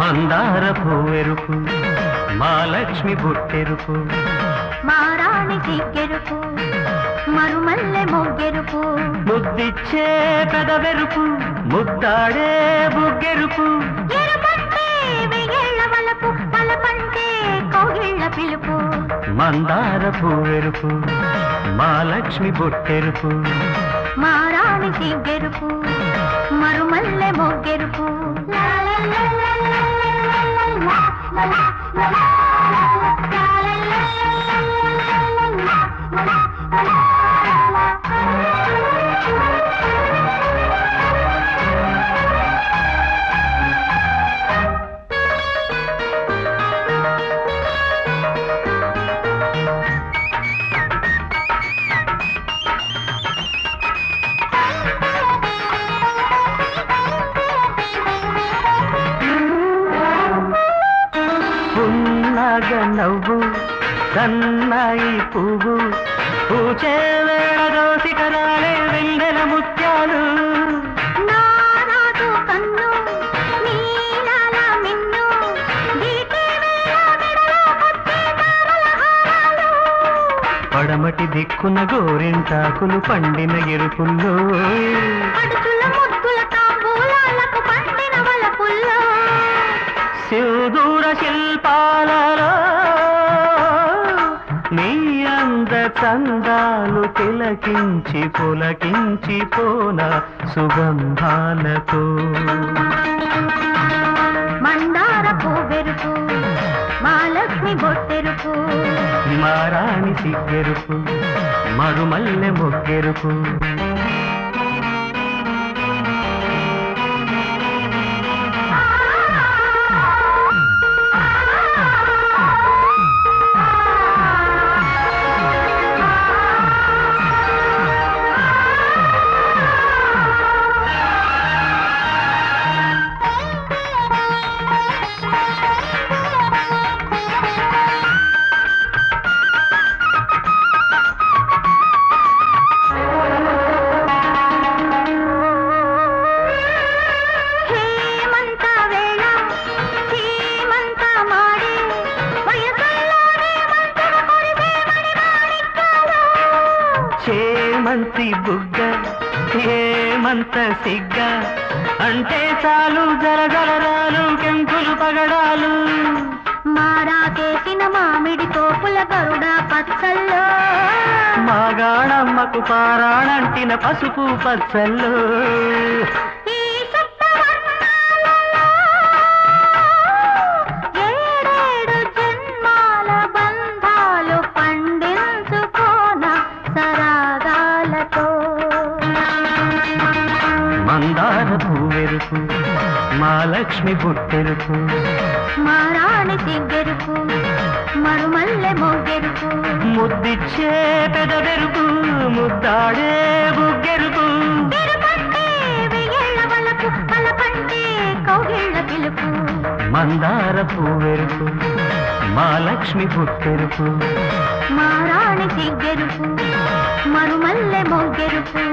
మందార పూవెరుపు మహాలక్ష్మి బొట్టెరుపు మారాణి సిగ్గెరుపు మరుమల్లె మొగ్గెరుపు ముద్దిచ్చే పెదవెరుపు ముద్దాడే బుగ్గెరుపు ఎరుపంటే వెయ్యేళ్ల వలపు పలపంటే కౌగిళ్ల పిలుపు మందార పూవెరుపు మహాలక్ష్మి బొట్టెరుపు మారాణి సిగ్గెరుపు మరుమల్లె మొగ్గెరుపు నవ్వు కన్నాయి పువ్వు పూచే వేళ దోసికరాలే వెన్నెల ముత్యాలు నారాదు కన్ను నీలాల మిన్ను గీతే వేళ మెడలో పచ్చే తారల హారాలు పడమటి దిక్కున గోరింటాకులు పండిన ఎరుపుల్లో అడుచుల ముద్దుల తాంబూలాలకు పండిన వలపుల్లో శివదూర శిల్పాలలో నీ అంద చందాలు తిలకించి పులకించి పోన సుగంధాలతో మందార పూవెరుపు మహాలక్ష్మి బొట్టెరుపు మారాణి సిగ్గెరుపు మరుమల్లె మొగ్గెరుపు చేమంతి బుగ్గ ఏమంత సిగ్గ అంటే చాలు జరగలరాలు కెంపులు పగడాలు మారా చేసిన మామిడి తోపుల గరుడ పచ్చల్లో మాగాణమ్మకు పారాణంటిన పసుపు పచ్చల్లో మందార పూవెరుపు మహాలక్ష్మి బొట్టెరుపు మారాణి సిగ్గెరుపు మరుమల్లె మొగ్గెరుపు ముద్దిచ్చే పెదవెరుపు ముద్దాడే బుగ్గెరుపు వెయ్యేళ్ల వలపు పలపంటే కౌగిళ్ల పిలుపు మందార పూవెరుపు మహాలక్ష్మి బొట్టెరుపు మారాణి సిగ్గెరుపు మరుమల్లె మొగ్గెరుపు